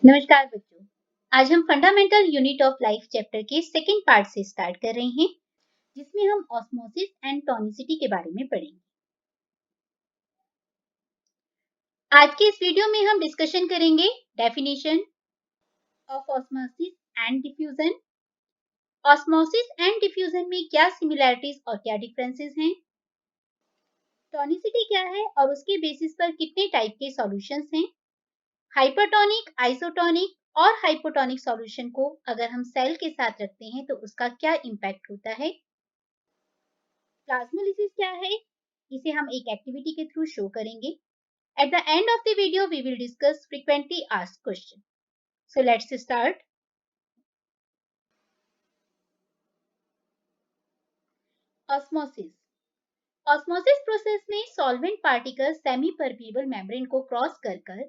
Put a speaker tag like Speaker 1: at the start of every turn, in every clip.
Speaker 1: नमस्कार बच्चों। आज हम fundamental unit of life chapter के सेकंड पार्ट से स्टार्ट कर रहे हैं, जिसमें हम ऑस्मोसिस एंड टोनिसिटी के बारे में पढ़ेंगे। आज के इस वीडियो में हम डिस्कशन करेंगे definition of osmosis and diffusion. Osmosis and diffusion में क्या सिमिलैरिटीज और क्या डिफरेंसेस हैं, टोनिसिटी क्या है और उसके बेसिस पर कितने टाइप के सॉल्यूशंस हैं, हाइपरटोनिक, आइसोटोनिक और हाइपोटोनिक सॉल्यूशन को अगर हम सेल के साथ रखते हैं तो उसका क्या इम्पैक्ट होता है, प्लाज्मोलिसिस क्या है, इसे हम एक एक्टिविटी के थ्रू शो करेंगे। At the end of the video we will discuss frequently asked question. So let's start. Osmosis. Osmosis process में solvent particles semi permeable membrane को क्रॉस कर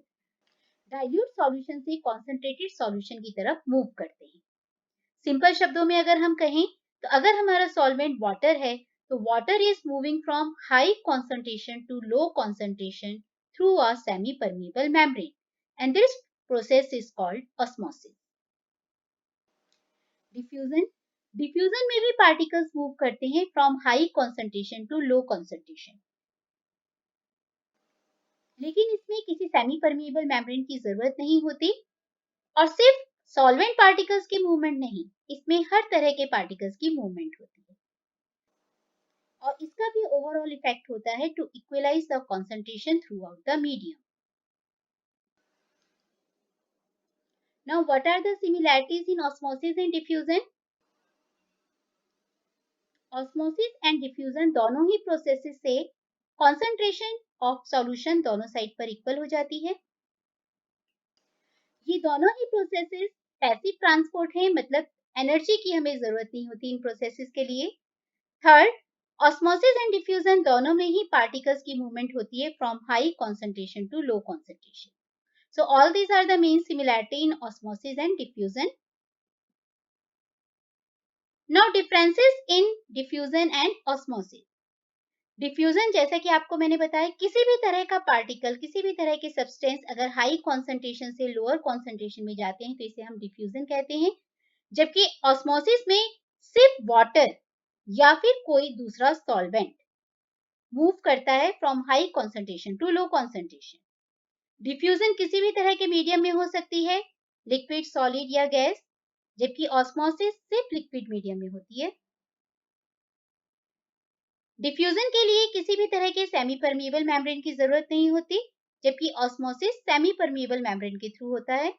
Speaker 1: डाइल्यूट सॉल्यूशन से कॉन्सेंट्रेटेड सॉल्यूशन की तरफ move करते हैं। Simple शब्दों में अगर हम कहें तो अगर हमारा सॉल्वेंट वाटर है तो water is moving from high concentration to low concentration through a semi permeable membrane and this process is called osmosis. Diffusion. Diffusion में भी पार्टिकल्स मूव करते हैं from high concentration to low concentration, लेकिन इसमें किसी semi permeable membrane की जरूरत नहीं होती और सिर्फ सॉल्वेंट पार्टिकल्स की मूवमेंट नहीं, इसमें हर तरह के पार्टिकल्स की मूवमेंट होती है और इसका भी ओवरऑल इफेक्ट होता है to equalise the concentration throughout the medium. Now what are the similarities in osmosis and diffusion? Osmosis and diffusion दोनों ही प्रोसेसेस से कंसंट्रेशन ऑफ सॉल्यूशन दोनों साइड पर इक्वल हो जाती है। ये दोनों ही प्रोसेसेस पैसिव ट्रांसपोर्ट है, मतलब एनर्जी की हमें जरूरत नहीं होती इन प्रोसेसेस के लिए। थर्ड, ऑस्मोसिस एंड डिफ्यूजन दोनों में ही पार्टिकल्स की मूवमेंट होती है from high concentration to low concentration. So all these are the main similarity in osmosis and diffusion. Now differences in diffusion and osmosis. Diffusion जैसा कि आपको मैंने बताया, किसी भी तरह का पार्टिकल, किसी भी तरह के सब्सटेंस अगर हाई कॉन्सेंट्रेशन से लोअर कॉन्सेंट्रेशन में जाते हैं तो इसे हम डिफ्यूजन कहते हैं, जबकि ऑस्मोसिस में सिर्फ वाटर या फिर कोई दूसरा सॉल्वेंट मूव करता है from high concentration to low concentration. Diffusion किसी भी तरह के मीडियम में हो सकती है, लिक्विड, सॉलिड या गैस, जबकि ऑस्मोसिस सिर्फ लिक्विड मीडियम में होती है। डिफ्यूजन के लिए किसी भी तरह के सेमी परमिएबल मेम्ब्रेन की जरूरत नहीं होती, जबकि ऑस्मोसिस सेमी परमिएबल मेम्ब्रेन के थ्रू होता है।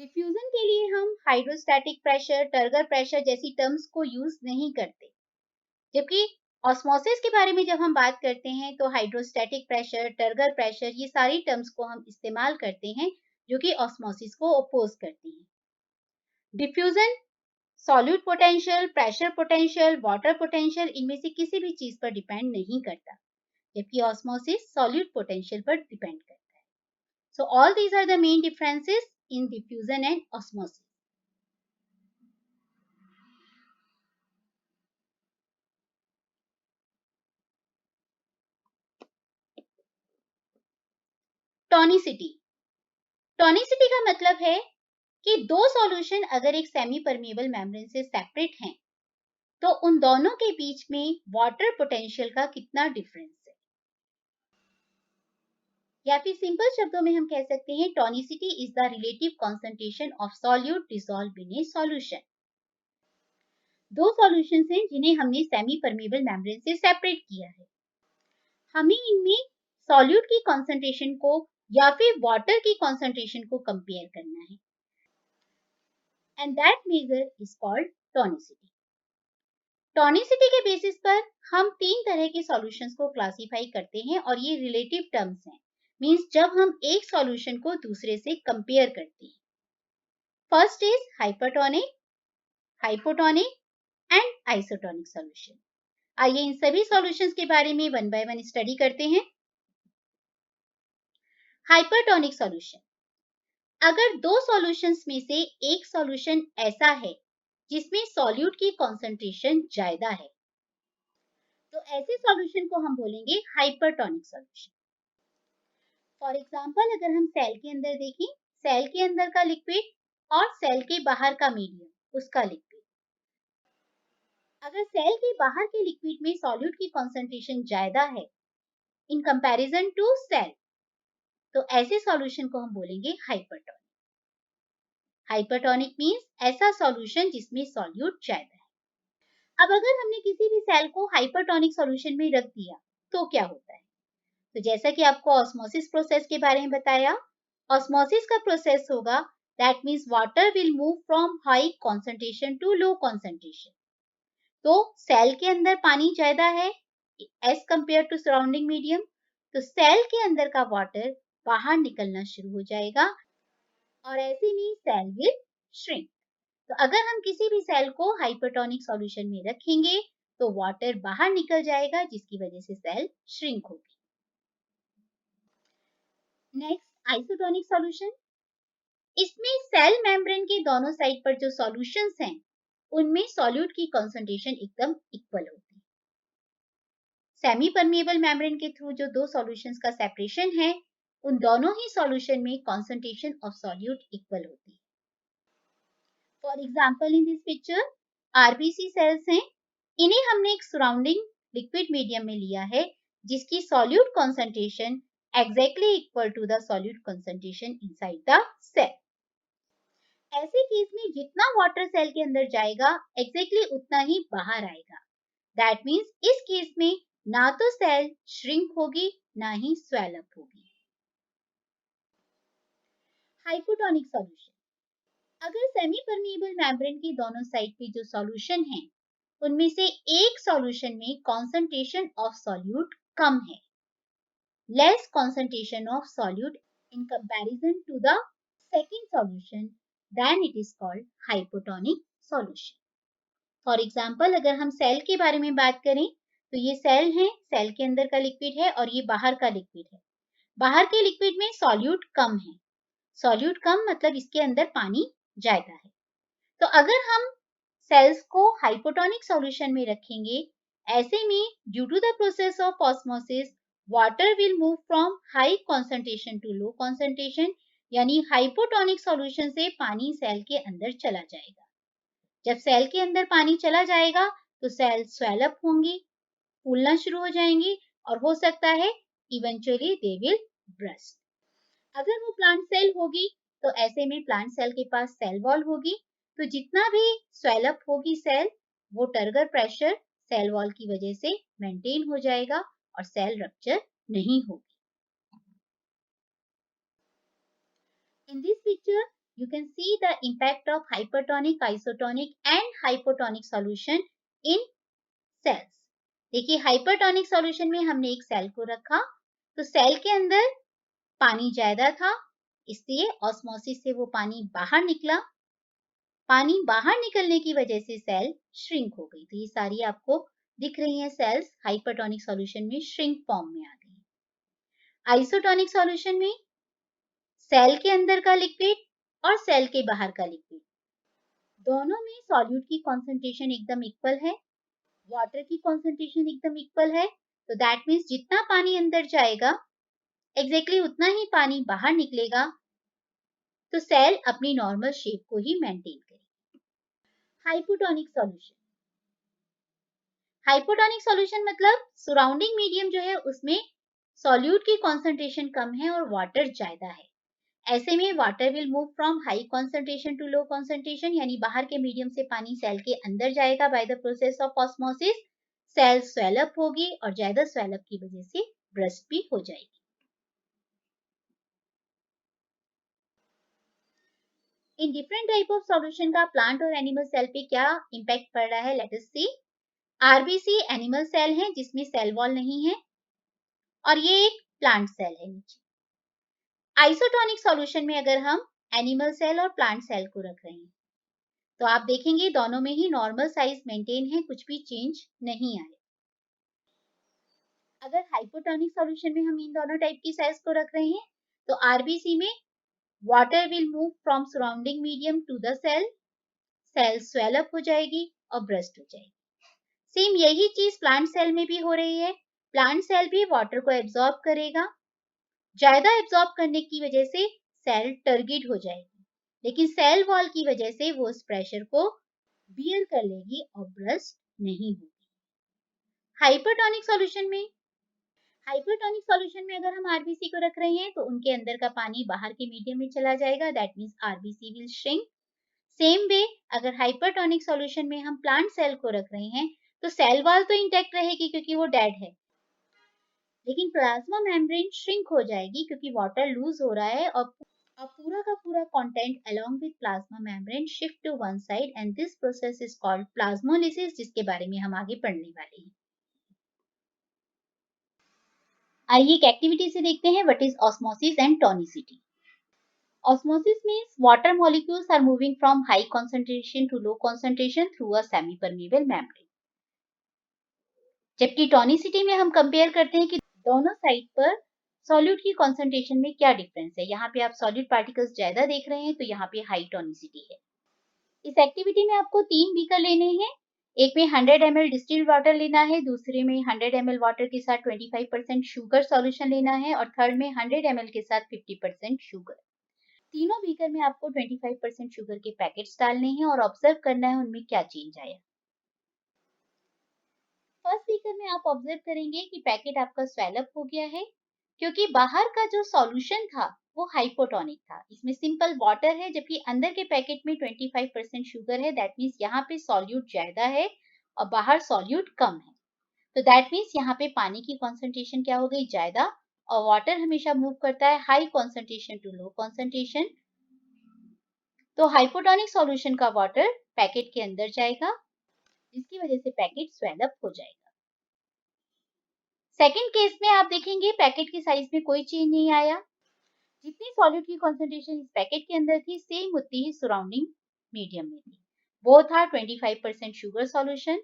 Speaker 1: डिफ्यूजन के लिए हम हाइड्रोस्टैटिक प्रेशर, टर्गर प्रेशर जैसी टर्म्स को यूज नहीं करते, जबकि ऑस्मोसिस के बारे में जब हम बात करते हैं तो हाइड्रोस्टैटिक प्रेशर, टर्गर प्रेशर, ये सारी टर्म्स को हम इस्तेमाल करते हैं जो कि ऑस्मोसिस को अपोज करती हैं। Diffusion solute potential, pressure potential, water potential, इनमें से किसी भी चीज पर डिपेंड नहीं करता, जबकि ऑस्मोसिस सॉल्यूट पोटेंशियल पर डिपेंड करता है। So all these are the main differences in diffusion and osmosis. Tonicity. Tonicity का मतलब है कि दो सॉल्यूशन अगर एक सेमी परमिएबल मेम्ब्रेन से सेपरेट हैं तो उन दोनों के बीच में वाटर पोटेंशियल का कितना डिफरेंस है, या फिर सिंपल शब्दों में हम कह सकते हैं tonicity is the relative concentration of solute dissolved in A solution. दो सॉल्यूशंस हैं जिन्हें हमने सेमी परमिएबल मेम्ब्रेन से सेपरेट किया है, हमें इनमें सॉल्यूट की कंसंट्रेशन को या फिर वाटर की कंसंट्रेशन को कंपेयर करना है, and that measure is called tonicity. Tonicity के बेसिस पर हम तीन तरह के सॉल्यूशंस को क्लासिफाई करते हैं और ये रिलेटिव टर्म्स हैं, मींस जब हम एक सॉल्यूशन को दूसरे से कंपेयर करते हैं। First is hypertonic, hypotonic and isotonic solution. आइए इन सभी सॉल्यूशंस के बारे में वन बाय वन स्टडी करते हैं। हाइपरटोनिक सॉल्यूशन, अगर दो सॉल्यूशंस में से एक सॉल्यूशन ऐसा है जिसमें सॉल्यूट की कंसंट्रेशन ज्यादा है तो ऐसे सॉल्यूशन को हम बोलेंगे हाइपरटोनिक सॉल्यूशन। फॉर एग्जाम्पल अगर हम सेल के अंदर देखें, सेल के अंदर का लिक्विड और सेल के बाहर का मीडियम उसका लिक्विड, अगर सेल के बाहर के लिक्विड में सॉल्यूट की कॉन्सेंट्रेशन ज्यादा है इन कंपैरिजन टू सेल, तो ऐसे सॉल्यूशन को हम बोलेंगे हाइपरटोनिक। हाइपरटोनिक मींस ऐसा सॉल्यूशन जिसमें सॉल्यूट ज्यादा है। अब अगर हमने किसी भी सेल को हाइपरटोनिक सॉल्यूशन में रख दिया तो क्या होता है? तो जैसा कि आपको ऑस्मोसिस प्रोसेस के बारे में बताया, ऑस्मोसिस का प्रोसेस होगा, that means water will move from high concentration to low concentration. तो सेल के अंदर पानी ज्यादा है as compare to surrounding medium, तो सेल के अंदर का वाटर बाहर निकलना शुरू हो जाएगा और ऐसे में सेल विल श्रिंक। तो अगर हम किसी भी सेल को हाइपरटोनिक सॉल्यूशन में रखेंगे तो वाटर बाहर निकल जाएगा जिसकी वजह से सेल श्रिंक होगी। नेक्स्ट आइसोटोनिक सॉल्यूशन, इसमें सेल मेम्ब्रेन के दोनों साइड पर जो सॉल्यूशंस हैं उनमें सॉल्यूट की कंसंट्रेशन एकदम इक्वल होती है। सेमी परमेबल मेम्ब्रेन के थ्रू जो दो सॉल्यूशंस का सेपरेशन है उन दोनों ही सॉल्यूशन में कंसंट्रेशन ऑफ सॉल्यूट इक्वल होती है। For example in this picture RBC cells हैं, इन्हें हमने एक सराउंडिंग लिक्विड मीडियम में लिया है जिसकी solute concentration exactly equal to the solute concentration inside the cell. ऐसे केस में जितना वाटर सेल के अंदर जाएगा एग्जैक्टली उतना ही बाहर आएगा। दैट मीन्स इस केस में ना तो सेल श्रिंक होगी ना ही स्वेल अप होगी। हाइपोटोनिक सॉल्यूशन, अगर सेमी परमेबल मेम्ब्रेन की दोनों साइड पे जो सॉल्यूशन है उनमें से एक सॉल्यूशन में कॉन्सेंट्रेशन ऑफ सॉल्यूट कम है, less concentration of solute in comparison to the second solution, then it is called hypotonic solution. For example, अगर हम सेल के बारे में बात करें तो ये सेल है, सेल के अंदर का लिक्विड है और ये बाहर का लिक्विड है। बाहर के लिक्विड में सॉल्यूट कम है, सॉल्यूट कम मतलब इसके अंदर पानी ज्यादा है। तो अगर हम सेल्स को हाइपोटोनिक सॉल्यूशन में रखेंगे, ऐसे में due to the process of osmosis water will move from high concentration to low concentration, यानी हाइपोटोनिक सॉल्यूशन से पानी सेल के अंदर चला जाएगा। जब सेल के अंदर पानी चला जाएगा तो सेल स्वेल अप होंगी, फूलना शुरू हो जाएंगी और हो सकता है इवेंचुअली दे विल ब्रस्ट। अगर वो प्लांट सेल होगी तो ऐसे में प्लांट सेल के पास सेल वॉल होगी, तो जितना भी स्वेल अप होगी सेल, वो टर्गर प्रेशर सेल वॉल की वजह से मेंटेन हो जाएगा और सेल रप्चर नहीं होगी। In this picture, you can see the impact of hypertonic, isotonic and hypotonic solution in cells. देखिए हाइपरटोनिक सॉल्यूशन में हमने एक सेल को रखा तो सेल के अंदर पानी ज्यादा था, इसलिए ऑस्मोसिस से वो पानी बाहर निकला। पानी बाहर निकलने की वजह से सेल श्रिंक हो गई। तो ये सारी आपको दिख रही हैं सेल्स हाइपरटोनिक सॉल्यूशन में श्रिंक फॉर्म में आ गई। आइसोटोनिक सॉल्यूशन में सेल के अंदर का लिक्विड और सेल के बाहर का लिक्विड दोनों में सॉल्यूट की कॉन्सेंट्रेशन एकदम इक्वल है, वाटर की कॉन्सेंट्रेशन एकदम इक्वल है, तो दैट मीन्स जितना पानी अंदर जाएगा एग्जैक्टली उतना ही पानी बाहर निकलेगा, तो सेल अपनी नॉर्मल शेप को ही मेंटेन करेगी। हाइपोटोनिक सॉल्यूशन, हाइपोटोनिक सॉल्यूशन मतलब सराउंडिंग मीडियम जो है उसमें सॉल्यूट की कॉन्सेंट्रेशन कम है और वाटर ज्यादा है। ऐसे में water will move from high concentration to low concentration, यानी बाहर के मीडियम से पानी सेल के अंदर जाएगा by the process of osmosis, cell swell up होगी और ज्यादा स्वेल अप की वजह से ब्रस्ट भी हो जाएगी। In different type of solution का प्लांट और एनिमल सेल पे क्या इंपैक्ट पड़ रहा है, लेट अस सी। आरबीसी एनिमल सेल है जिसमें सेल वॉल नहीं है और ये एक प्लांट सेल है नीचे। आइसोटोनिक सॉल्यूशन में अगर हम एनिमल सेल और प्लांट सेल को रख रहे हैं तो आप देखेंगे दोनों में ही नॉर्मल साइज मेंटेन है, कुछ भी चेंज नहीं आया। अगर हाइपोटोनिक सॉल्यूशन में हम इन दोनों टाइप की सेल्स को रख रहे हैं तो आरबीसी में water will move from surrounding medium to the cell, cell swell up हो जाएगी और ब्रस्ट हो जाएगी। सेम यही चीज प्लांट सेल में भी हो रही है, प्लांट सेल भी वाटर को एब्जॉर्ब करेगा, ज्यादा एब्जॉर्ब करने की वजह से सेल टर्गिड हो जाएगी, लेकिन सेल वॉल की वजह से वो उस प्रेशर को बियर कर लेगी और ब्रस्ट नहीं होगी। हाइपरटोनिक सॉल्यूशन में अगर हम आरबीसी को रख रहे हैं तो उनके अंदर का पानी बाहर के मीडियम में चला जाएगा, that means RBC will shrink. Same way अगर हाइपरटोनिक सॉल्यूशन में हम प्लांट सेल को रख रहे हैं तो सेल वॉल तो इंटैक्ट रहेगी क्योंकि वो डेड है, लेकिन प्लाज्मा मेम्ब्रेन श्रिंक हो जाएगी क्योंकि वाटर लूज हो रहा है और पूरा का पूरा content along with plasma membrane shift to one side and this process is called plasmolysis, जिसके बारे में हम आगे पढ़ने वाले हैं। आइए एक एक्टिविटी से देखते हैं what is osmosis and tonicity. Osmosis means water molecules are moving from high concentration to low concentration through a semi-permeable membrane. जबकि टोनिसिटी में हम कंपेयर करते हैं कि दोनों साइड पर सॉल्यूट की कॉन्सेंट्रेशन में क्या डिफरेंस है। यहाँ पे आप सॉल्यूट पार्टिकल्स ज्यादा देख रहे हैं तो यहाँ पे हाई टोनिसिटी है। इस एक्टिविटी में आपको 3 बीकर लेने हैं। एक में 100 ml डिस्टिल्ड वाटर लेना है, दूसरे में 100 ml वाटर के साथ 25% शुगर सॉल्यूशन लेना है और थर्ड में 100 ml के साथ 50% शुगर। तीनों बीकर में आपको 25% शुगर के पैकेट्स डालने हैं और ऑब्जर्व करना है उनमें क्या चेंज आया। फर्स्ट बीकर में आप ऑब्जर्व करेंगे कि पैकेट आपका स्वेलअप हो गया है क्योंकि बाहर का जो सॉल्यूशन था वो हाइपोटोनिक था, इसमें सिंपल वाटर है, जबकि अंदर के पैकेट में 25% शुगर है। दैट मीन्स यहाँ पे सॉल्यूट ज्यादा है और बाहर सॉल्यूट कम है, तो दैट मीन्स यहाँ पे पानी की कॉन्सेंट्रेशन क्या हो गई, ज्यादा, और वाटर हमेशा मूव करता है high concentration to low concentration, तो हाइपोटोनिक सॉल्यूशन का वाटर पैकेट के अंदर जाएगा जिसकी वजह से पैकेट स्वेल अप हो जाएगा। सेकंड केस में आप देखेंगे पैकेट के साइज में कोई चेंज नहीं आया, जितनी सॉल्यूट की कॉन्सेंट्रेशन इस पैकेट के अंदर थी सेम उतनी ही सराउंडिंग मीडियम में थी, वो था 25% शुगर सॉल्यूशन,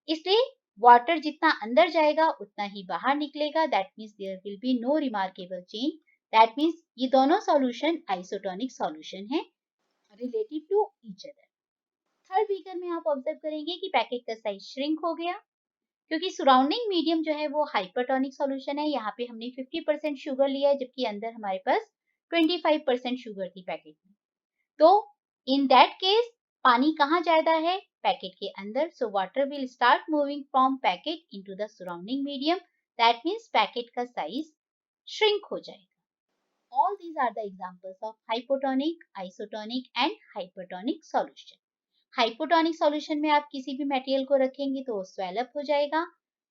Speaker 1: इसलिए वाटर जितना अंदर जाएगा उतना ही बाहर निकलेगा। That means there will be no remarkable change, that means ये दोनों सॉल्यूशन आइसोटोनिक सॉल्यूशन है relative to each other. Third beaker में आप ऑब्जर्व करेंगे कि पैकेट का साइज श्रिंक हो गया क्योंकि सराउंडिंग मीडियम जो है वो हाइपरटोनिक सॉल्यूशन है। यहाँ पे हमने 50% शुगर लिया है जबकि अंदर हमारे पास 25% शुगर थी पैकेट में, तो इन दैट केस पानी कहाँ ज्यादा है, पैकेट के अंदर, so water will start moving from packet into the surrounding medium, that means packet का साइज श्रिंक हो जाएगा। All these are the examples of hypotonic, isotonic and hypertonic solution. Hypotonic solution में आप किसी भी मटेरियल को रखेंगे तो स्वेल अप हो जाएगा,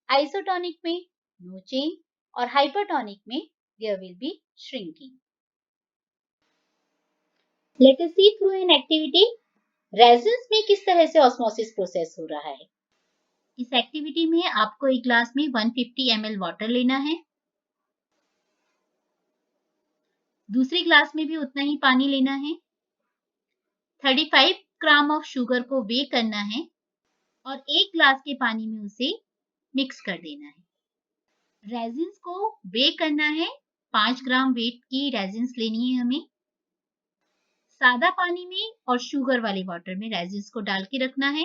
Speaker 1: आइसोटोनिक में नो चेंज और हाइपरटोनिक में there will be shrinking. Let us see through an activity raisins में किस तरह से ऑस्मोसिस प्रोसेस हो रहा है। इस एक्टिविटी में आपको एक ग्लास में 150 ml वाटर लेना है, दूसरी ग्लास में भी उतना ही पानी लेना है, 35 ग्राम ऑफ शुगर को वे करना है और एक ग्लास के पानी में उसे मिक्स कर देना है। रेजिन्स को वे करना है, 5 ग्राम वेट की रेजिन्स लेनी है हमें। सादा पानी में और शुगर वाले वाटर में रेजिन्स को डाल के रखना है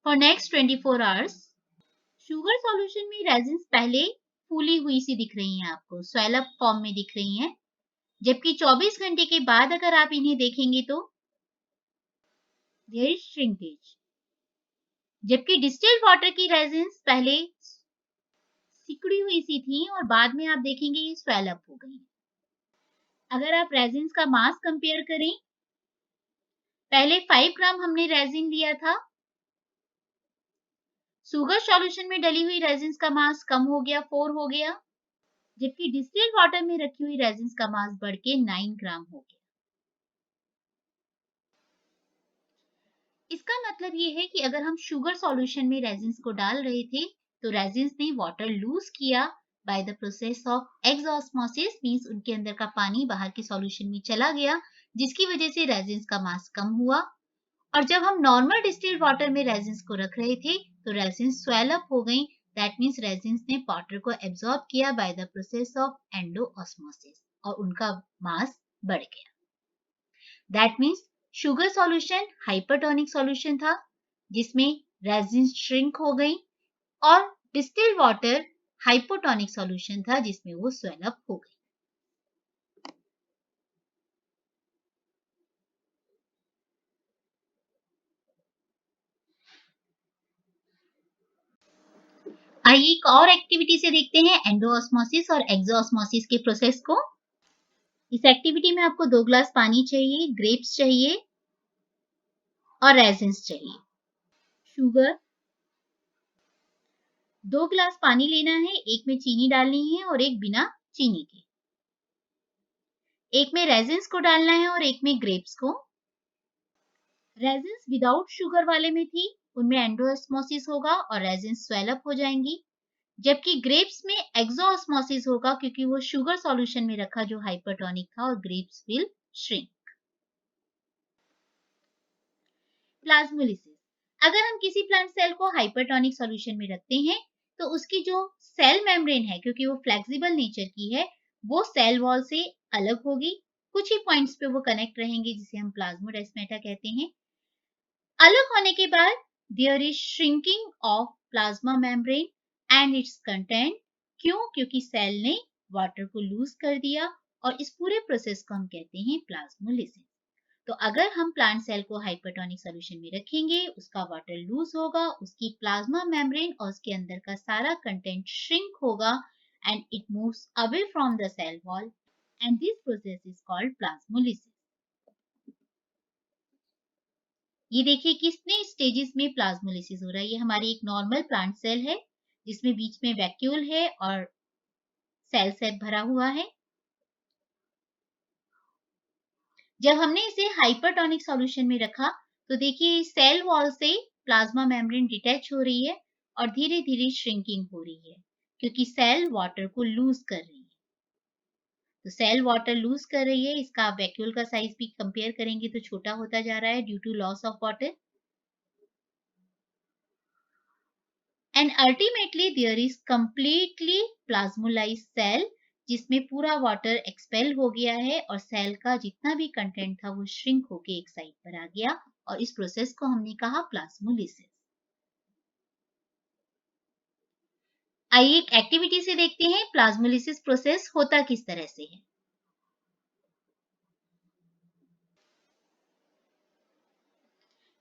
Speaker 1: for next 24 hours. Sugar solution में रेजिन्स पहले फूली हुई सी दिख रही हैं, आपको स्वेल अप फॉर्म में दिख रही हैं, जबकि 24 घंटे के बाद अगर आप इन्हें देखेंगे तो देयर इज श्रिंकेज। जबकि डिस्टिल्ड वाटर की रेजिन्स पहले सिकुड़ी हुई सी थी और बाद में आप देखेंगे ये स्वेल अप हो गई। अगर आप रेजिन्स का मास कंपेयर करें, पहले 5 ग्राम हमने रेजिन लिया था, शुगर सॉल्यूशन में डली हुई रेजिन्स का मास कम हो गया, 4 हो गया, जबकि डिस्टिल्ड वाटर में रखी हुई रेजिन्स का मास बढ़ के 9 ग्राम हो गया। इसका मतलब ये है कि अगर हम शुगर सॉल्यूशन में रेजिन्स को डाल रहे थे तो रेजिन्स ने वाटर लूज किया by the process of exosmosis, means उनके अंदर का पानी बाहर के सॉल्यूशन में चला गया जिसकी वजह से रेजिन्स का मास कम हुआ। और जब हम नॉर्मल डिस्टिल्ड वाटर में रेजिन्स को रख रहे थे तो रेजिन्स स्वेल अप हो गई, दैट मींस रेजिन्स ने वाटर को एब्जॉर्ब किया by the process of endosmosis और उनका मास बढ़ गया। That means sugar solution hypertonic solution था जिसमें रेजिन श्रिंक हो गई और डिस्टिल्ड वाटर हाइपोटोनिक सॉल्यूशन था जिसमें वो स्वेल अप हो गई। आइए एक और एक्टिविटी से देखते हैं एंडोऑस्मोसिस और एक्सोऑस्मोसिस के प्रोसेस को। इस एक्टिविटी में आपको 2 ग्लास पानी चाहिए, ग्रेप्स चाहिए और रेजिन्स चाहिए। शुगर 2 ग्लास पानी लेना है, एक में चीनी डालनी है और एक बिना चीनी के। एक में रेजिन्स को डालना है और एक में ग्रेप्स को। रेजिन्स विदाउट शुगर वाले में थी, उनमें एंडोऑस्मोसिस होगा और रेजिन्स स्वेल अप हो जाएंगी, जबकि ग्रेप्स में एक्सोऑस्मोसिस होगा क्योंकि वो शुगर सॉल्यूशन में रखा जो हाइपरटोनिक था और ग्रेप्स विल श्रिंक। प्लाज्मोलिसिस, अगर हम किसी प्लांट सेल को हाइपरटोनिक सॉल्यूशन में रखते हैं तो उसकी जो सेल मेम्ब्रेन है, क्योंकि वो फ्लेक्सिबल नेचर की है, वो सेल वॉल से अलग होगी। कुछ ही पॉइंट्स पे वो कनेक्ट रहेंगे जिसे हम प्लाज्मोडेस्माटा कहते हैं। अलग होने के बाद there is shrinking of plasma membrane and its content. क्यों? क्योंकि सेल ने वाटर को लूज कर दिया और इस पूरे प्रोसेस को हम कहते हैं प्लाज्मोलिसिस। तो अगर हम प्लांट सेल को हाइपरटोनिक सॉल्यूशन में रखेंगे, उसका वाटर लूज होगा, उसकी प्लाज्मा मेम्ब्रेन और उसके अंदर का सारा कंटेंट श्रिंक होगा and it moves away from the cell wall and this process is called plasmolysis. ये देखिए कितने स्टेजेस में प्लाज्मोलिसिस हो रहा है। ये हमारी एक नॉर्मल प्लांट सेल है जिसमें बीच में वैक्यूल है और सेल से भरा हुआ है। जब हमने इसे हाइपरटोनिक सॉल्यूशन में रखा तो देखिए सेल वॉल से प्लाज्मा मेम्ब्रेन डिटैच हो रही है और धीरे धीरे श्रिंकिंग हो रही है क्योंकि सेल वाटर को लूज कर रही है। तो सेल वाटर लूज कर रही है, इसका वैक्यूल का साइज भी कंपेयर करेंगे तो छोटा होता जा रहा है due to loss of water. And ultimately there is completely plasmolysed cell जिसमें पूरा वाटर एक्सपेल हो गया है और सेल का जितना भी कंटेंट था वो श्रिंक होके एक साइड पर आ गया और इस प्रोसेस को हमने कहा प्लाज्मोलिसिस। आइए एक एक्टिविटी से देखते हैं प्लाज्मोलिसिस प्रोसेस होता किस तरह से है।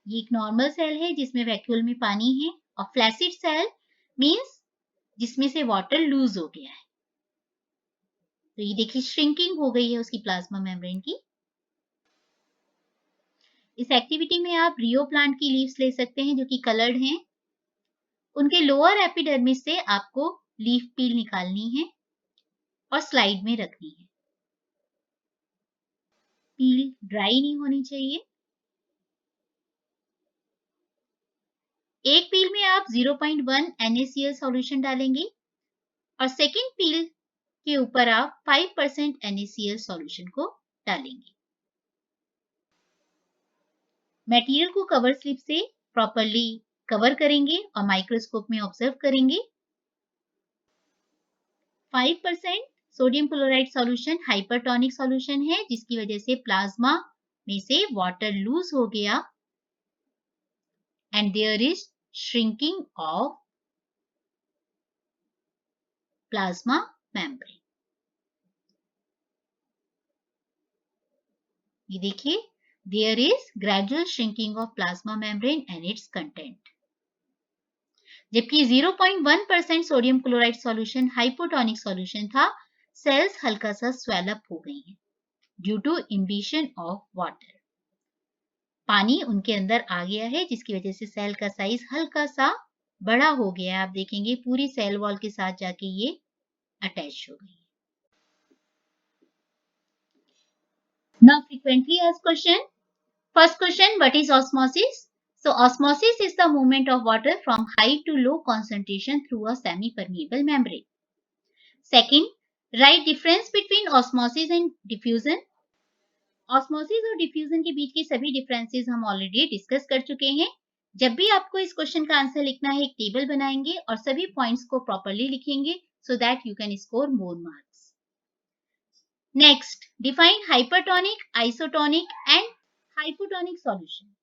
Speaker 1: ये एक नॉर्मल सेल है जिसमें वैक्यूल में पानी है और फ्लैसिड सेल मींस जिसमें से वाटर लूज हो गया है। तो ये देखिए श्रिंकिंग हो गई है उसकी प्लाज्मा मेम्ब्रेन की। इस एक्टिविटी में आप रियो प्लांट की लीव्स ले सकते हैं जो कि कलर्ड हैं। उनके लोअर एपिडर्मिस से आपको लीफ पील निकालनी है और स्लाइड में रखनी है। पील ड्राई नहीं होनी चाहिए। एक पील में आप 0.1 NaCl सॉल्यूशन डालेंगे और सेकेंड पील के ऊपर आप 5% NaCl सॉल्यूशन को डालेंगे। मटेरियल को कवर स्लिप से प्रॉपर्ली कवर करेंगे और माइक्रोस्कोप में ऑब्जर्व करेंगे। 5% sodium chloride solution hypertonic solution है जिसकी वजह से प्लाज्मा में से वाटर लूज हो गया and there is shrinking of plasma membrane. ये देखिए there is gradual shrinking of plasma membrane and its content. जबकि 0.1% sodium chloride solution hypotonic solution था, सेल्स हल्का सा स्वेल अप हो गई हैं due to imbibition of water. पानी उनके अंदर आ गया है जिसकी वजह से सेल का साइज हल्का सा बड़ा हो गया है। आप देखेंगे पूरी सेल वॉल के साथ जाके ये अटैच हो गई है। Now frequently asked question. First question, what is osmosis? So osmosis is the movement of water from high to low concentration through a semi-permeable membrane. Second, write difference between osmosis and diffusion. Osmosis और diffusion के बीच की सभी differences हम already discuss कर चुके हैं। जब भी आपको इस क्वेश्चन का आंसर लिखना है एक टेबल बनाएंगे और सभी पॉइंट्स को प्रॉपर्ली लिखेंगे so that you can score more marks. Next, define hypertonic, isotonic and hypotonic solution.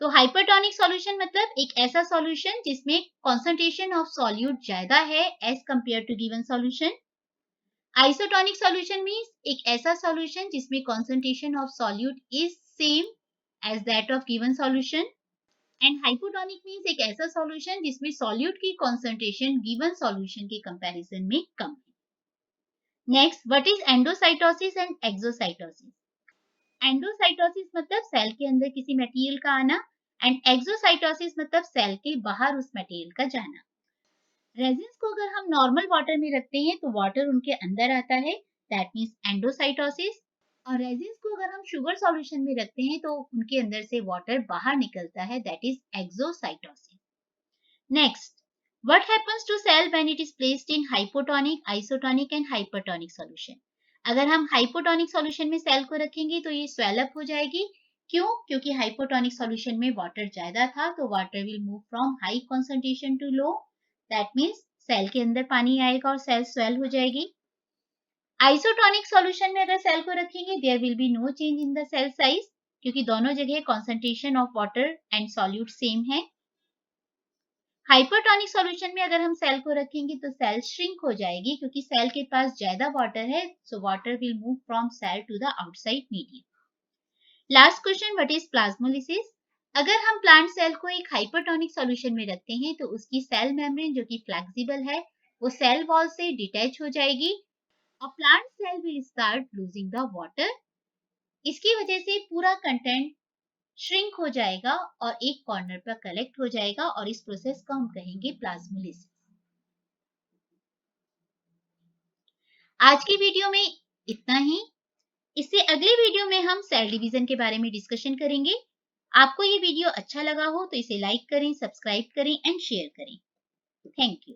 Speaker 1: तो हाइपरटोनिक सॉल्यूशन मतलब एक ऐसा सॉल्यूशन जिसमें कॉन्सेंट्रेशन ऑफ सॉल्यूट ज्यादा है as compare to given solution. Isotonic solution means एक ऐसा सॉल्यूशन जिसमें concentration of solute is same as that of given solution. And hypotonic means एक ऐसा सॉल्यूशन जिसमें सॉल्यूट की कॉन्सेंट्रेशन गिवन सॉल्यूशन के कंपैरिजन में कम है। Next, what is endocytosis and exocytosis? Endocytosis मतलब सेल के अंदर किसी मटेरियल का आना एंड एक्सोसाइटोसिस मतलब सेल के बाहर उस मटेरियल का जाना। रेजिन्स को अगर हम नॉर्मल वाटर में रखते हैं तो वाटर उनके अंदर आता है, दैट मीन्स एंडोसाइटोसिस। और रेजिन्स को अगर हम शुगर सॉल्यूशन में रखते हैं तो उनके अंदर से वाटर बाहर निकलता है, that is exocytosis. Next, what happens to cell when it is placed in hypotonic, isotonic and hypertonic solution? अगर हम हाइपोटोनिक सॉल्यूशन में सेल को रखेंगे तो ये स्वेल अप हो जाएगी। क्यों? क्योंकि हाइपोटोनिक सॉल्यूशन में वाटर ज्यादा था, तो water will move from high concentration to low, that means cell के अंदर पानी आएगा और सेल स्वेल हो जाएगी। आइसोटोनिक सॉल्यूशन में अगर सेल को रखेंगे there will be no change in the cell size, क्योंकि दोनों जगह concentration of water and solute same है। हाइपरटोनिक सॉल्यूशन में अगर हम सेल को रखेंगे तो सेल श्रिंक हो जाएगी, क्योंकि सेल के पास ज्यादा वाटर है, so water will move from cell to the outside medium. Last question, what is plasmolysis? अगर हम प्लांट सेल को एक हाइपरटोनिक सॉल्यूशन में रखते हैं तो उसकी सेल मेम्ब्रेन जो कि फ्लेक्सिबल है वो सेल वॉल से डिटैच हो जाएगी और plant cell will start losing the water. इसकी वजह से पूरा कंटेंट श्रिंक हो जाएगा और एक कॉर्नर पर कलेक्ट हो जाएगा और इस प्रोसेस को हम कहेंगे प्लाज्मोलिसिस। आज की वीडियो में इतना ही। इससे अगले वीडियो में हम सेल डिवीजन के बारे में डिस्कशन करेंगे। आपको ये वीडियो अच्छा लगा हो तो इसे लाइक करें, सब्सक्राइब करें एंड शेयर करें। Thank you.